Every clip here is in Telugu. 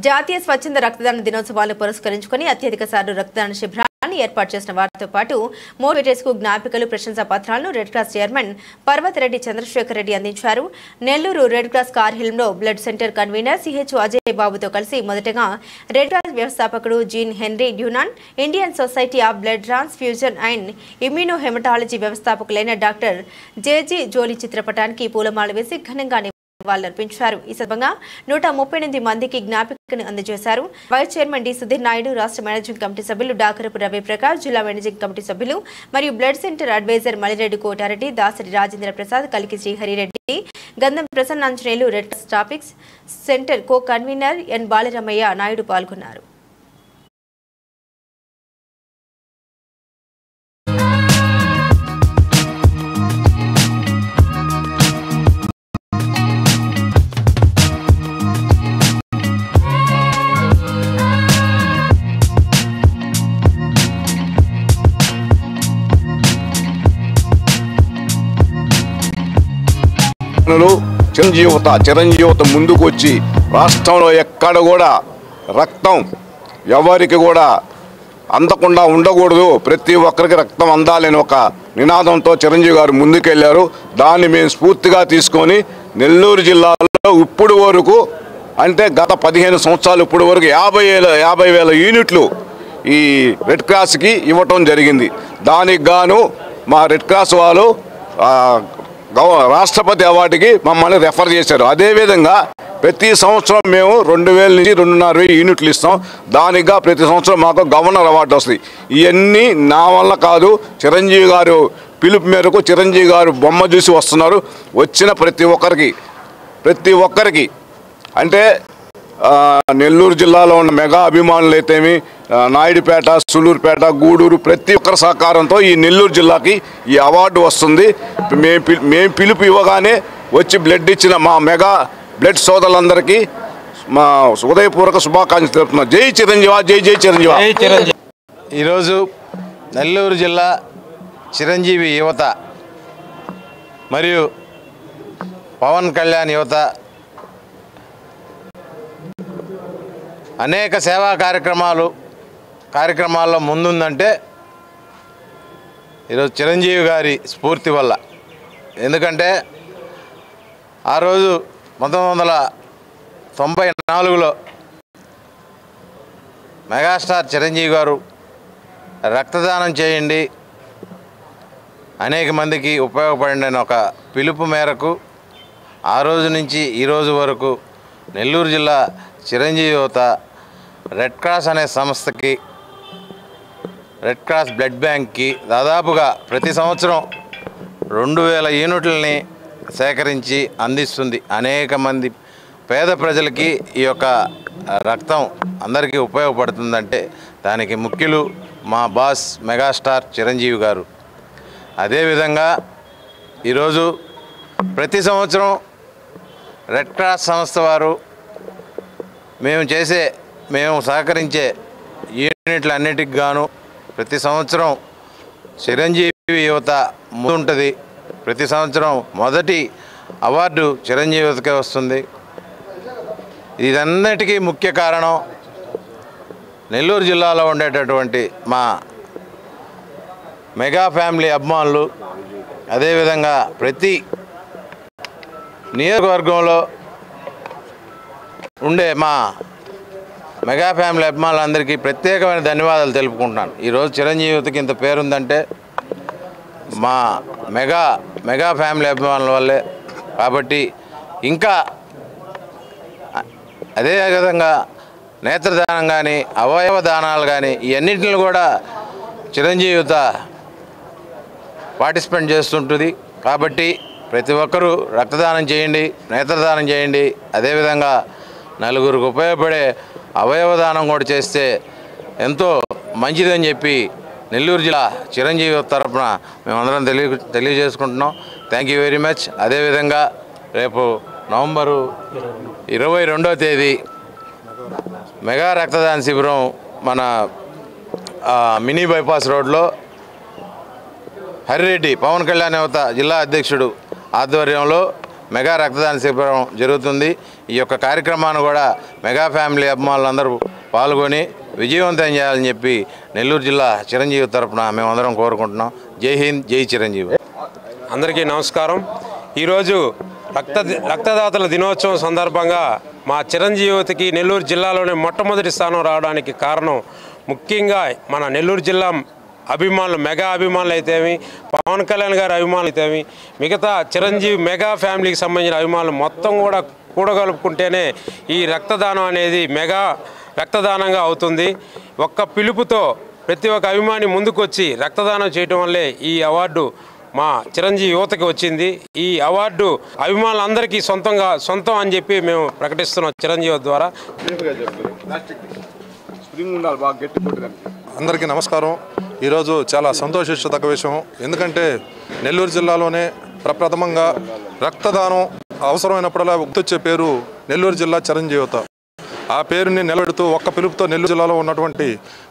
జాతీయ స్వచ్ఛంద రక్తదాన దినోత్సవాలను పురస్కరించుకుని అత్యధిక సార్లు రక్తదాన శిబిరాన్ని ఏర్పాటు చేసిన వారితో పాటు మోటివేటర్స్ కు జ్ఞాపికలు ప్రశంసా పత్రాలను red cross chairman Parvathareddy Chandrasekhar Reddy అందించారు. నెల్లూరు రెడ్ క్రాస్ కార్హిల్‌లో blood centre convener CH Ajay బాబుతో కలిసి మొదటగా రెడ్ క్రాస్ వ్యవస్థాపకుడు Jean Henry Dunant, Indian society of blood transfusion and immunohaematology వ్యవస్థాపకులైన డాక్టర్ జేజీ జోలి చిత్రపటానికి పూలమాల వేసి ఘనంగా నివాళులర్పించారు. ఈ సందర్భంగా 138 మందికి జ్ఞాపికను అందజేశారు. Vice chairman D Sudheer Naidu, రాష్ట్ర మేనేజింగ్ కమిటీ సభ్యులు డాకరపు రవి ప్రకాష్, జిల్లా మేనేజింగ్ కమిటీ సభ్యులు మరియు blood centre adviser Malireddy Kotareddy, Dasari Rajendra Prasad, Kaliki Sriharireddy, Gandham Prasannanjaneyulu, red topics centre co convener N Balaramaiah Naidu పాల్గొన్నారు. చిరంజీవత ముందుకు వచ్చి రాష్ట్రంలో ఎక్కడ కూడా రక్తం ఎవరికి కూడా అందకుండా ఉండకూడదు, ప్రతి ఒక్కరికి రక్తం అందాలని ఒక నినాదంతో చిరంజీవి గారు ముందుకెళ్లారు. దాన్ని మేము స్ఫూర్తిగా తీసుకొని నెల్లూరు జిల్లాలో ఇప్పుడు వరకు అంటే గత 15 సంవత్సరాలు ఇప్పుడు వరకు 50,000 యూనిట్లు ఈ రెడ్ క్రాస్కి ఇవ్వటం జరిగింది. దానికి గాను మా రెడ్ క్రాస్ వాళ్ళు రాష్ట్రపతి అవార్డుకి మమ్మల్ని రెఫర్ చేశారు. అదేవిధంగా ప్రతి సంవత్సరం మేము 2,000 నుంచి 2,500 యూనిట్లు ఇస్తాం. దానిగా ప్రతి సంవత్సరం మాకు గవర్నర్ అవార్డు వస్తుంది. ఇవన్నీ నా వల్ల కాదు, చిరంజీవి గారు పిలుపు మేరకు చిరంజీవి గారు బొమ్మ చూసి వస్తున్నారు. వచ్చిన ప్రతి ఒక్కరికి అంటే నెల్లూరు జిల్లాలో ఉన్న మెగా అభిమానులు అయితేమి, నాయుడుపేట, సులూరుపేట, గూడూరు ప్రతి ఒక్కరి సహకారంతో ఈ నెల్లూరు జిల్లాకి ఈ అవార్డు వస్తుంది. మేము పిలుపు ఇవ్వగానే వచ్చి బ్లడ్ ఇచ్చిన మా మెగా బ్లడ్ సోదరులందరికీ మా హృదయపూర్వక శుభాకాంక్షలు తెలుపుతున్నాం. జై చిరంజీవ, జై జై చిరంజీవ. ఈరోజు నెల్లూరు జిల్లా చిరంజీవి యువత మరియు పవన్ కళ్యాణ్ యువత అనేక సేవా కార్యక్రమాల్లో ముందుందంటే ఈరోజు చిరంజీవి గారి స్ఫూర్తి వల్ల. ఎందుకంటే ఆ రోజు 1994లో మెగాస్టార్ చిరంజీవి గారు రక్తదానం చేయండి, అనేక మందికి ఉపయోగపడండి అని ఒక పిలుపు మేరకు ఆ రోజు నుంచి ఈ రోజు వరకు నెల్లూరు జిల్లా చిరంజీవి యువత రెడ్ క్రాస్ అనే సంస్థకి, రెడ్ క్రాస్ బ్లడ్ బ్యాంక్కి దాదాపుగా ప్రతి సంవత్సరం 2,000 యూనిట్లని సేకరించి అందిస్తుంది. అనేక మంది పేద ప్రజలకి ఈ యొక్క రక్తం అందరికీ ఉపయోగపడుతుందంటే దానికి ముఖ్యులు మా బాస్ మెగాస్టార్ చిరంజీవి గారు. అదేవిధంగా ఈరోజు ప్రతి సంవత్సరం రెడ్ క్రాస్ సంస్థ వారు మేము సహకరించే యూనిట్లన్నిటికి గాను ప్రతి సంవత్సరం చిరంజీవి యువత ముందుంటుంది. ప్రతి సంవత్సరం మొదటి అవార్డు చిరంజీవి యువతకే వస్తుంది. ఇదన్నిటికీ ముఖ్య కారణం నెల్లూరు జిల్లాలో ఉండేటటువంటి మా మెగా ఫ్యామిలీ అభిమానులు, అదేవిధంగా ప్రతి నియోజకవర్గంలో ఉండే మా మెగా ఫ్యామిలీ అభిమానులందరికీ ప్రత్యేకమైన ధన్యవాదాలు తెలుపుకుంటున్నాను. ఈరోజు చిరంజీవి యువతకి ఇంత పేరుందంటే మా మెగా ఫ్యామిలీ అభిమానుల వల్లే. కాబట్టి ఇంకా అదేవిధంగా నేత్రదానం కానీ, అవయవ దానాలు కానీ ఇవన్నింటిని కూడా చిరంజీవి యువత పార్టిసిపేట్ చేస్తుంటుంది. కాబట్టి ప్రతి ఒక్కరూ రక్తదానం చేయండి, నేత్రదానం చేయండి. అదేవిధంగా నలుగురికి ఉపయోగపడే అవయవదానం కూడా చేస్తే ఎంతో మంచిదని చెప్పి నెల్లూరు జిల్లా చిరంజీవి తరఫున మేమందరం తెలియజేసుకుంటున్నాం. Thank you very much. అదేవిధంగా రేపు నవంబరు 22వ తేదీ మెగా రక్తదాన శిబిరం మన మినీ బైపాస్ రోడ్లో హరిరెడ్డి పవన్ కళ్యాణ్ యువత జిల్లా అధ్యక్షుడు ఆధ్వర్యంలో మెగా రక్తదాన శిబిరం జరుగుతుంది. ఈ యొక్క కార్యక్రమాన్ని కూడా మెగా ఫ్యామిలీ అభిమానులందరూ పాల్గొని విజయవంతం చేయాలని చెప్పి నెల్లూరు జిల్లా చిరంజీవి తరఫున మేమందరం కోరుకుంటున్నాం. జై హింద్, జై చిరంజీవి. అందరికీ నమస్కారం. ఈరోజు రక్తదాతల దినోత్సవం సందర్భంగా మా చిరంజీవికి నెల్లూరు జిల్లాలోనే మొట్టమొదటి స్థానం రావడానికి కారణం ముఖ్యంగా మన నెల్లూరు జిల్లా అభిమానులు, మెగా అభిమానులు అయితేమి, పవన్ కళ్యాణ్ గారి అభిమానులు అయితేమి, మిగతా చిరంజీవి మెగా ఫ్యామిలీకి సంబంధించిన అభిమానులు మొత్తం కూడా కూడగలుపుకుంటేనే ఈ రక్తదానం అనేది మెగా రక్తదానంగా అవుతుంది. ఒక్క పిలుపుతో ప్రతి ఒక్క అభిమాని ముందుకొచ్చి రక్తదానం చేయడం వల్లే ఈ అవార్డు మా చిరంజీవి యువతకి వచ్చింది. ఈ అవార్డు అభిమానులందరికీ సొంతం అని చెప్పి మేము ప్రకటిస్తున్నాం చిరంజీవి ద్వారా. అందరికీ నమస్కారం. ఈరోజు చాలా సంతోషించదగ్గ విషయం. ఎందుకంటే నెల్లూరు జిల్లాలోనే ప్రప్రథమంగా రక్తదానం అవసరమైనప్పుడల్లా గుర్తొచ్చే పేరు నెల్లూరు జిల్లా చిరంజీవిత. ఆ పేరుని నిలబెడుతూ ఒక్క పిలుపుతో నెల్లూరు జిల్లాలో ఉన్నటువంటి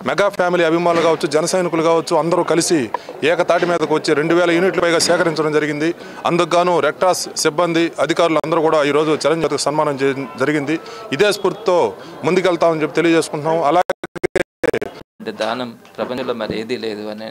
మెగా ఫ్యామిలీ అభిమానులు కావచ్చు, జన సైనికులు కావచ్చు, అందరూ కలిసి ఏకతాటి మీదకు వచ్చి 2000 యూనిట్ల పైగా సేకరించడం జరిగింది. అందుకు గాను రెడ్ క్రాస్ సిబ్బంది, అధికారులు అందరూ కూడా ఈరోజు చిరంజీవికి సన్మానం చేయడం జరిగింది. ఇదే స్ఫూర్తితో ముందుకెళ్తామని చెప్పి తెలియజేసుకుంటున్నాం. అలాగే దానం ప్రపంచంలో మరి ఏదీ లేదు అని.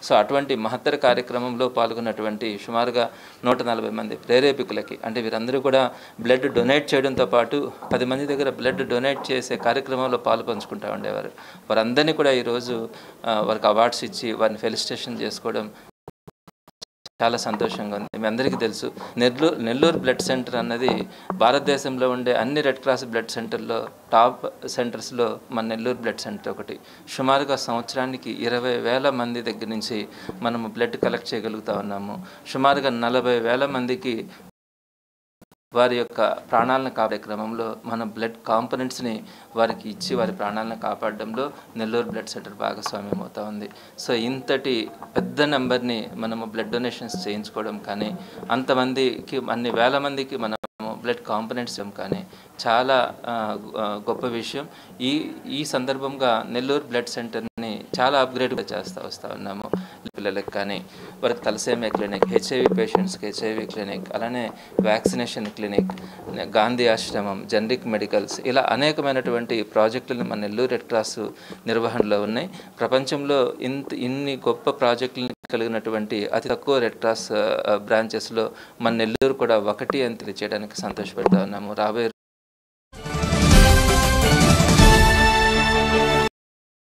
సో అటువంటి మహత్తర కార్యక్రమంలో పాల్గొన్నటువంటి సుమారుగా 140 మంది ప్రేరేపికులకి, అంటే వీరందరూ కూడా బ్లడ్ డొనేట్ చేయడంతో పాటు 10 మంది దగ్గర బ్లడ్ డొనేట్ చేసే కార్యక్రమంలో పాలు పంచుకుంటూ ఉండేవారు. వారందరినీ కూడా ఈరోజు వారికి అవార్డ్స్ ఇచ్చి వారిని ఫెలిసిటేషన్ చేసుకోవడం చాలా సంతోషంగా ఉంది. మీ అందరికీ తెలుసు, నెల్లూరు బ్లడ్ సెంటర్ అన్నది భారతదేశంలో ఉండే అన్ని రెడ్ క్రాస్ బ్లడ్ సెంటర్లో టాప్ సెంటర్స్లో మన నెల్లూరు బ్లడ్ సెంటర్ ఒకటి. సుమారుగా సంవత్సరానికి 20,000 మంది దగ్గర నుంచి మనము బ్లడ్ కలెక్ట్ చేయగలుగుతూ ఉన్నాము. సుమారుగా 40,000 మందికి వారి యొక్క ప్రాణాలను కాపాడే క్రమంలో మన బ్లడ్ కాంపోనెంట్స్ని వారికి ఇచ్చి వారి ప్రాణాలను కాపాడడంలో నెల్లూరు బ్లడ్ సెంటర్ భాగస్వామ్యం అవుతూ ఉంది. సో ఇంతటి పెద్ద నెంబర్ని మనము బ్లడ్ డొనేషన్స్ చేయించుకోవడం కానీ, అంతమందికి అన్ని వేల మందికి మనము బ్లడ్ కాంపోనెంట్స్ కానీ చాలా గొప్ప విషయం. ఈ సందర్భంగా నెల్లూరు బ్లడ్ సెంటర్ని చాలా అప్గ్రేడ్గా వస్తూ ఉన్నాము. పిల్లలకు కానీ వారికి తలసేమియా క్లినిక్, హెచ్ఐవి పేషెంట్స్కి హెచ్ఐవి క్లినిక్, అలానే వ్యాక్సినేషన్ క్లినిక్, గాంధీ ఆశ్రమం, జనరిక్ మెడికల్స్, ఇలా అనేకమైనటువంటి ప్రాజెక్టులను మన నెల్లూరు రెడ్ క్రాస్ నిర్వహణలో ఉన్నాయి. ప్రపంచంలో ఇన్ని గొప్ప ప్రాజెక్టులను కలిగినటువంటి అతి తక్కువ రెడ్ క్రాస్ బ్రాంచెస్లో మన నెల్లూరు కూడా ఒకటి అని తెలియజేయడానికి సంతోషపడుతూ ఉన్నాము. రాబోయే